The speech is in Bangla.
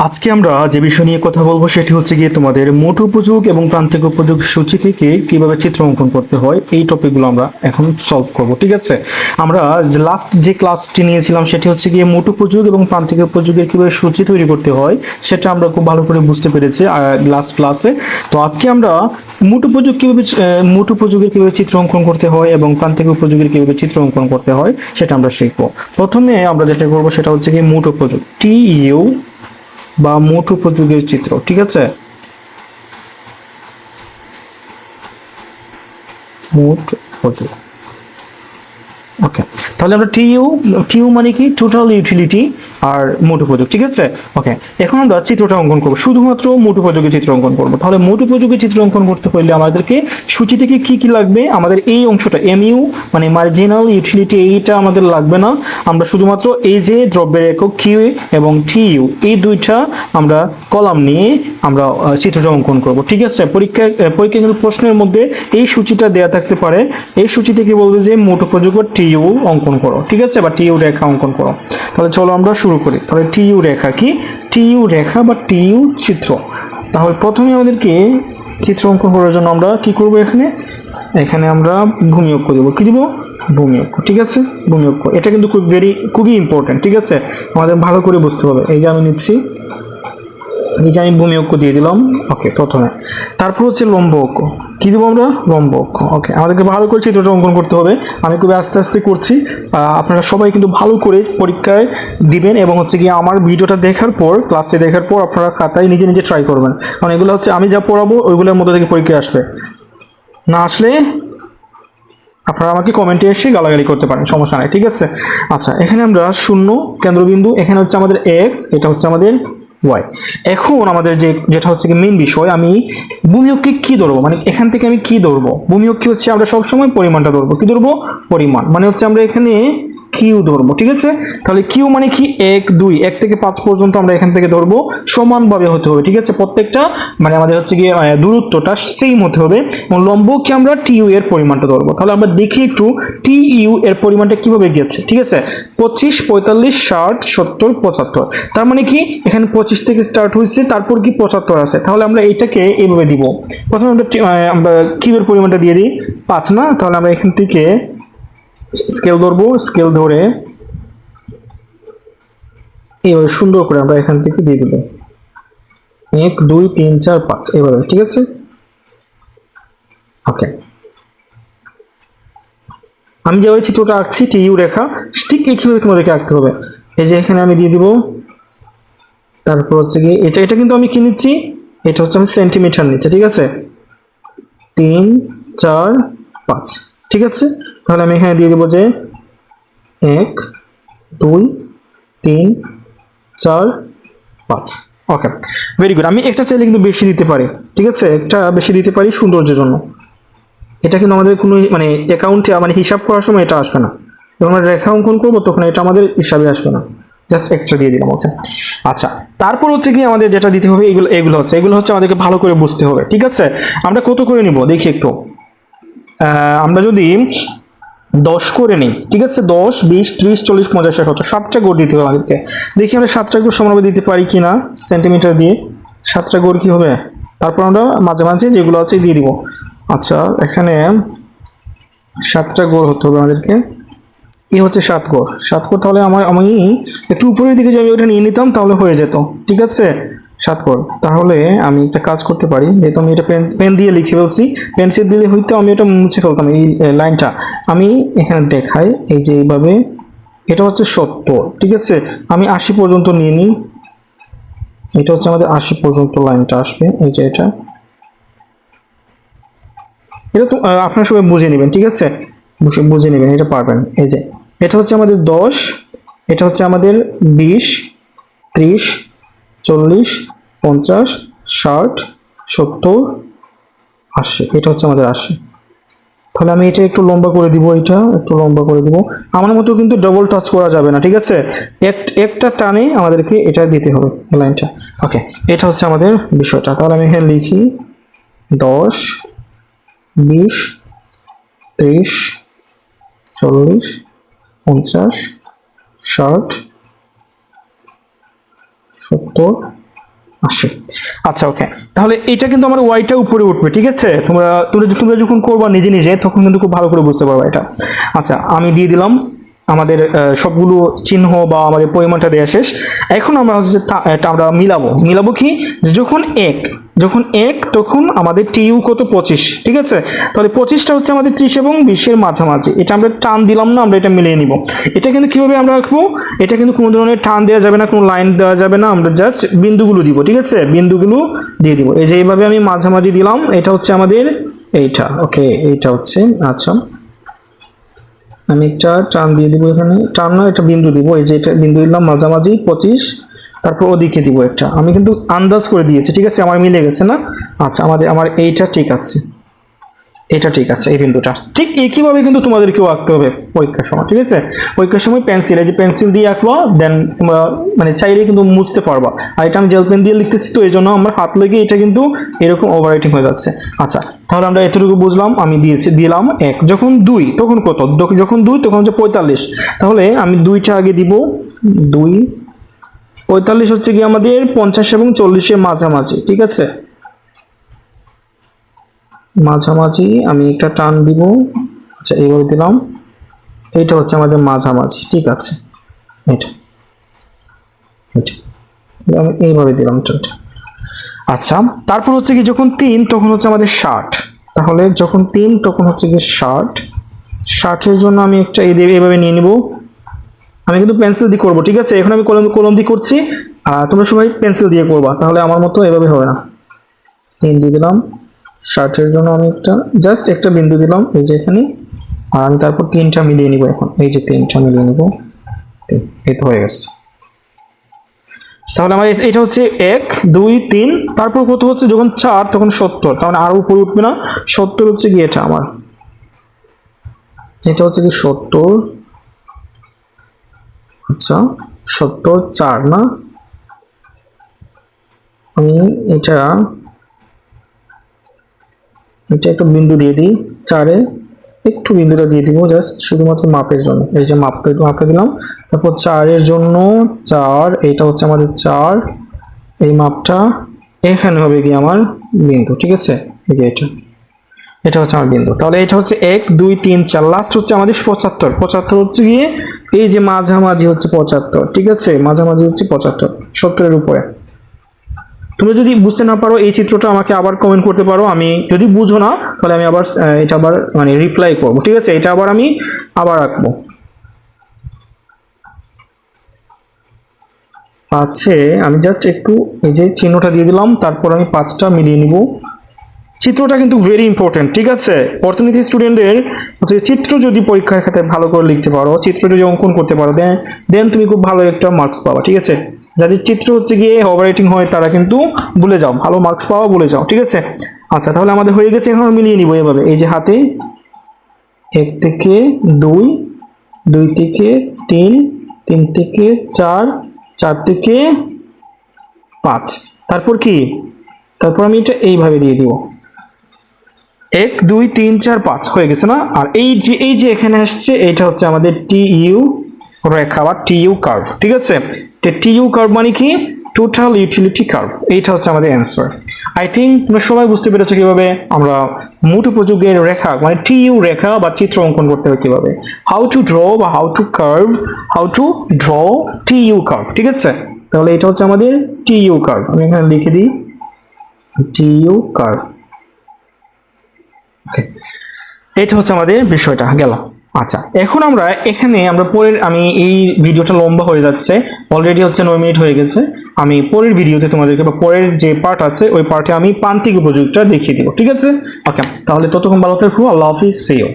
আজকে আমরা যে বিষয় নিয়ে কথা বলবো সেটি হচ্ছে গিয়ে তোমাদের মোট উপযোগ এবং প্রান্তিক উপযোগ সূচি থেকে কিভাবে চিত্র অঙ্কন করতে হয় এই টপিকগুলো আমরা এখন সলভ করব। ঠিক আছে, আমরা লাস্ট যে ক্লাসটি নিয়েছিলাম সেটি হচ্ছে গিয়ে মোট উপযোগ এবং প্রান্তিক উপযোগের কিভাবে সূচি তৈরি করতে হয় সেটা আমরা খুব ভালো করে বুঝতে পেরেছি লাস্ট ক্লাসে। তো আজকে আমরা মোট উপযোগের কিভাবে চিত্র অঙ্কন করতে হয় এবং প্রান্তিক উপযোগের কিভাবে চিত্র অঙ্কন করতে হয় সেটা আমরা শিখবো। প্রথমে আমরা যেটা করবো সেটা হচ্ছে গিয়ে মোট উপযোগ, TU বা মোট উপযোগের চিত্র। ঠিক আছে, মোট উপযোগ। ওকে, তাহলে আমরা টিইউ মানে কি, টোটাল ইউটিলিটি আর মোট উপযোগ। ঠিক আছে, ওকে, এখন আমরা চিত্রটা অঙ্কন করবো, শুধুমাত্র মোট উপযোগী চিত্র অঙ্কন করবো। তাহলে মোট উপযোগী চিত্র অঙ্কন করতে হলে আমাদেরকে সূচি থেকে কি কি লাগবে, আমাদের এই অংশটা MU মানে মার্জিনাল ইউটিলিটি, এইটা আমাদের লাগবে না। আমরা শুধুমাত্র এই যে দ্রব্যের একক কিউ এবং TU এই দুইটা আমরা কলাম নিয়ে আমরা চিত্রটা অঙ্কন করব। ঠিক আছে, পরীক্ষা কিন্তু প্রশ্নের মধ্যে এই সূচিটা দেয়া থাকতে পারে, এই সূচি থেকে বলবে যে মোট উপযোগ বা TU অঙ্কন করো। ঠিক আছে, বা TU রেখা অঙ্কন করো। তাহলে চলো আমরা শুরু করি। তাহলে TU রেখা কি, TU রেখা বা TU চিত্র। তাহলে প্রথমে আমাদেরকে চিত্র অঙ্কন করার জন্য আমরা কি করব, এখানে আমরা ভূমি অক্ষ দেবো। কি দিব? ভূমি অক্ষ। ঠিক আছে, ভূমি অক্ষ এটা কিন্তু খুবই ইম্পর্টেন্ট। ঠিক আছে, আমাদের ভালো করে বুঝতে হবে। এই যে আমি নিচ্ছি, এই যে আমি ভূমি অক্ষ দিয়ে দিলাম। ওকে, প্রথমে তারপর হচ্ছে লম্ব অক্ষ। কি দেবো আমরা? লম্ব অক্ষ। ওকে, আমাদেরকে ভালো করে চিত্রটা অঙ্কন করতে হবে। আমি খুবই আস্তে আস্তে করছি, আপনারা সবাই কিন্তু ভালো করে পরীক্ষায় দিবেন এবং হচ্ছে কি আমার ভিডিওটা দেখার পর, ক্লাসটি দেখার পর আপনারা খাতায় নিজে নিজে ট্রাই করবেন, কারণ এগুলো হচ্ছে আমি যা পড়াবো ওইগুলোর মধ্যে থেকে পরীক্ষায় আসবে। না আসলে আপনারা আমাকে কমেন্টে এসে গালাগালি করতে পারেন, সমস্যা নাই। ঠিক আছে, আচ্ছা, এখানে আমরা শূন্য কেন্দ্রবিন্দু, এখানে হচ্ছে আমাদের x, এটা হচ্ছে আমাদের y। এখন আমাদের যেটা হচ্ছে কি মেইন বিষয়, আমি ভূমি অক্ষে কি ধরবো, মানে এখান থেকে আমি কি ধরবো। ভূমি অক্ষে হচ্ছে আমরা সবসময় পরিমাণটা ধরবো। কি ধরবো? পরিমাণ। মানে হচ্ছে আমরা এখানে কিউ ধরবো। ঠিক আছে, তাহলে কিউ মানে কি, 1 2 1 থেকে 5 পর্যন্ত আমরা এখান থেকে ধরবো, সমানভাবে হতে হবে। ঠিক আছে, প্রত্যেকটা মানে আমাদের হচ্ছে গিয়ে দূরত্বটা সেম হতে হবে। এবং লম্বকে আমরা TU এর পরিমাণটা ধরবো। তাহলে আমরা দেখি একটু TU এর পরিমাণটা কিভাবে গেছে। ঠিক আছে, 25 45 60 70 75। তার মানে কি এখানে 25 থেকে স্টার্ট হয়েছে, তারপর কি 75 আছে। তাহলে আমরা এটাকে এইভাবে দিব। প্রথমে আমরা কিউ এর পরিমাণটা দিয়ে দিই 5 না। তাহলে আমরা এখান থেকে স্কেল ধরবো, স্কেল ধরে এইভাবে সুন্দর করে আমরা এখান থেকে দিয়ে দেবো 1 2 3 4 5 এইভাবে। ঠিক আছে, ওকে, আমি যেভাবে চিত্রটা আঁকছি TU রেখা, ঠিক এইভাবে তোমাদেরকে আঁকতে হবে। এই যে এখানে আমি দিয়ে দিব, তারপর হচ্ছে কি এটা কিন্তু আমি কি নিচ্ছি, এটা হচ্ছে আমি সেন্টিমিটার নিচ্ছি। ঠিক আছে, 3 4 5। ঠিক আছে, তাহলে আমি এখানে দিয়ে দেবো যে 1 2 3 4 5। ওকে, ভেরি গুড। আমি একটা চাইলে কিন্তু বেশি দিতে পারি। ঠিক আছে, একটা বেশি দিতে পারি সৌন্দর্যের জন্য। এটা কিন্তু আমাদের কোনো মানে অ্যাকাউন্টে মানে হিসাব করার সময় এটা আসবে না। যখন আমরা রেখা অঙ্কন করবো তখন এটা আমাদের হিসাবে আসবে না, জাস্ট এক্সট্রা দিয়ে দিলাম। ওকে, আচ্ছা, তারপর হচ্ছে কি আমাদের যেটা দিতে হবে, এগুলো হচ্ছে আমাদেরকে ভালো করে বুঝতে হবে। ঠিক আছে, আমরা কত করে নিব দেখি একটু। আমরা যদি 10 করে নিই, ঠিক আছে, 10 20 30 40 50 60 7টা গড় দিতে হবে আমাদেরকে। দেখি আমরা 7টা গড় সমানভাবে দিতে পারি কি না, সেন্টিমিটার দিয়ে 7টা গড় কি হবে। তারপর আমরা মাঝে মাঝে যেগুলো আছে দিয়ে দিব। আচ্ছা, এখানে 7টা গড় হতে হবে আমাদেরকে। এই হচ্ছে 7 গড়, 7 গড়। তাহলে আমি একটু উপরের দিকে যদি ওটা নিয়ে নিতাম তাহলে হয়ে যেত। ঠিক আছে, 7 গড়। তাহলে আমি একটা কাজ করতে পারি, যেহেতু আমি এটা পেন দিয়ে লিখে ফেলছি, পেন্সিল দিলে হইতো আমি এটা মুছে ফেলতাম এই লাইনটা। আমি এখানে দেখাই, এই যে এইভাবে, এটা হচ্ছে 70। ঠিক আছে, আমি 80 পর্যন্ত নিয়ে নিই। এটা হচ্ছে আমাদের 80 পর্যন্ত লাইনটা আসবে। এই যে এটা তো আপনারা সবাই বুঝে নেবেন। ঠিক আছে, বুঝে নেবেন, এটা পারবেন। এই যে এটা হচ্ছে আমাদের 10, এটা হচ্ছে আমাদের 20 30 40 50 60 70 80। এটা হচ্ছে আমাদের 80। তাহলে আমি এটা একটু লম্বা করে দিব, এটা একটু লম্বা করে দিব। আমার মতো কিন্তু ডবল টাচ করা যাবে না। ঠিক আছে, একটা টানে আমাদেরকে এটা দিতে হবে লাইনটা। ওকে, এটা হচ্ছে আমাদের বিষয়টা। তাহলে আমি এখানে লিখি 10 20 30 40 50 60 70 80। আচ্ছা ওকে, তাহলে এটা কিন্তু আমার ওয়াইটা উপরে উঠবে, ঠিক আছে? তোমরা যখন করবা নিজে নিজে তখন কিন্তু খুব ভালো করে বুঝতে পারবা এটা। আচ্ছা আমি দিয়ে দিলাম আমাদের সবগুলো চিহ্ন বা আমাদের পরিমাণটা দেওয়া শেষ। এখন আমরা হচ্ছে এটা আমরা মিলাবো কি, যে যখন এক তখন আমাদের টিইউ কত 25, ঠিক আছে? তাহলে 25টা হচ্ছে আমাদের 30 এবং 20-এর মাঝামাঝি। এটা আমরা টান দিলাম না, আমরা এটা মিলিয়ে নিব। এটা কিন্তু কিভাবে আমরা রাখবো, এটা কিন্তু কোনো ধরনের টান দেওয়া যাবে না, কোনো লাইন দেওয়া যাবে না, আমরা জাস্ট বিন্দুগুলো দিব, ঠিক আছে? বিন্দুগুলো দিয়ে দিব। এই যে এইভাবে আমি মাঝামাঝি দিলাম, এটা হচ্ছে আমাদের এইটা, ওকে এইটা হচ্ছে। আচ্ছা আমি একটা টান দিয়ে দিব, এখানে টান না এটা বিন্দু দিব, এই যে এটা বিন্দু দিলাম মাঝামাঝি 25, তারপর ওদিকে দিব একটা। আমি কিন্তু আন্দাজ করে দিয়েছি, ঠিক আছে? আমার মিলে গেছে না? আচ্ছা আমার এইটা ঠিক আছে, এটা ঠিক আছে, এই বিন্দুটা ঠিক একইভাবে কিন্তু তোমাদেরকেও আঁকতে হবে পরীক্ষার সময়, ঠিক আছে? পরীক্ষার সময় পেন্সিল, এই যে পেন্সিল দিয়ে আঁকবা, দেন তোমরা মানে চাইলে কিন্তু মুছতে পারবা। আর এটা আমি জেল পেন দিয়ে লিখতেছি, তো এই জন্য আমার হাত লেগে এটা কিন্তু এরকম ওভাররাইটিং হয়ে যাচ্ছে। আচ্ছা তাহলে আমরা এতটুকু বুঝলাম, আমি দিলাম 1। যখন 2 তখন কত? যখন 2 তখন হচ্ছে 45। তাহলে আমি 2টা আগে দিব, 2 45 হচ্ছে কি আমাদের 50 এবং 40-এর মাঝামাঝি, ঠিক আছে? মাঝামাঝি আমি একটা টান দিব, আচ্ছা এইভাবে দিলাম, এইটা হচ্ছে আমাদের মাঝামাঝি, ঠিক আছে? এটা আমি এইভাবে দিলাম এটা। আচ্ছা তারপর হচ্ছে কি যখন 3 তখন হচ্ছে আমাদের 60। তাহলে যখন 3 তখন হচ্ছে কি 60-এর জন্য আমি একটা এইভাবে নিয়ে নিব। আমি কিন্তু পেন্সিল দিয়ে করবো, ঠিক আছে? এখন আমি কলম দিয়ে করছি, তোমরা সবাই পেন্সিল দিয়ে করবা, তাহলে আমার মতো এভাবে হবে না। 3 দিয়ে দিলাম, 60-এর জন্য আমি জাস্ট একটা বিন্দু দিলাম এই যে এখানে, আর আমি তারপর 3টা মিলিয়ে নিব। এখন এই যে 3টা মিলিয়ে নিব, এই তো হয়ে গেছে। তাহলে আমার এটা হচ্ছে 1 2 3, তারপর কত হচ্ছে যখন 4 তখন 70, তাহলে আরো উপরে উঠবে না? 70 হচ্ছে কি এটা আমার, এটা হচ্ছে কি 70। আচ্ছা 70 4 না, আমি এটা একটা বিন্দু দিয়ে দিই 4-এ, একটু বিন্দুটা দিয়ে দিব জাস্ট শুধুমাত্র মাপের জন্য। এই যে মাপটা দিলাম, তারপর 4-এর জন্য 4, এটা হচ্ছে আমাদের 4, এই মাপটা এখানে হবে কি আমার বিন্দু, ঠিক আছে? এই যে এটা হচ্ছে আমার বিন্দু। তাহলে এটা হচ্ছে 1 2 3 4, লাস্ট হচ্ছে আমাদের 75 হচ্ছে গিয়ে এই যে মাঝামাঝি হচ্ছে 75, ঠিক আছে? মাঝামাঝি হচ্ছে 75 70-এর উপরে। তুমি যদি বুঝতে না পারো এই চিত্রটা আমাকে আবার কমেন্ট করতে পারো, আমি যদি বুঝো না তাহলে আমি আবার এটা আবার মানে রিপ্লাই করব, ঠিক আছে? এটা আবার আমি আবার আঁকবো। আছে আমি জাস্ট একটু এই যে চিহ্নটা দিয়ে দিলাম, তারপর আমি 5টা মিলিয়ে নিব। চিত্রটা কিন্তু ভেরি ইম্পর্টেন্ট, ঠিক আছে? অর্থনীতি স্টুডেন্টদের হচ্ছে চিত্র যদি পরীক্ষার খাতায় ভালো করে লিখতে পারো, চিত্র যদি অঙ্কন করতে পারো, দেন তুমি খুব ভালো একটা মার্কস পাবা, ঠিক আছে? যাদের চিত্র হচ্ছে গিয়ে ওভাররাইটিং হয় তারা কিন্তু ভুলে যাও, ভালো মার্কস পাওয়া ভুলে যাও, ঠিক আছে? আচ্ছা তাহলে আমাদের হয়ে গেছে, এখন মিলিয়ে নিব এভাবে। এই যে হাতে 1 থেকে 2, 2 থেকে 3, 3 থেকে 4, 4 থেকে 5, তারপর কি, তারপর আমি এটা এইভাবে দিয়ে দিব। 1 2 3 4 5 হয়ে গেছে না? আর এই যে এখানে আসছে এটা হচ্ছে আমাদের টিইউ রেখা বা টিইউ কার্ভ, ঠিক আছে? টিইউ কার্ভ মানে কি? Total utility curve. এইটা হচ্ছে আমাদের অ্যান্সার। আই থিঙ্ক তোমরা সবাই বুঝতে পেরেছো কিভাবে আমরা মোট উপযোগের রেখা মানে টিইউ রেখা বা চিত্র অঙ্কন করতে হবে কিভাবে, হাউ টু ড্র বা how to draw TU curve, ঠিক আছে? তাহলে এটা হচ্ছে আমাদের টিইউ কার্ভ। আমি এখানে লিখে দিই টিইউ কার্ভ। ওকে, এটা হচ্ছে আমাদের বিষয়টা গেল। আচ্ছা এখন আমরা পরের, আমি এই ভিডিওটা লম্বা হয়ে যাচ্ছে, অলরেডি হচ্ছে 9 মিনিট হয়ে গেছে। আমি পরের ভিডিওতে তোমাদেরকে বা পরের যে পার্ট আছে ওই পার্টে আমি প্রান্তিক উপযোগটা দেখিয়ে দিব, ঠিক আছে? ওকে, তাহলে ততক্ষণ ভালো থাকো, আল্লাহ হাফিজ, সি ইউ।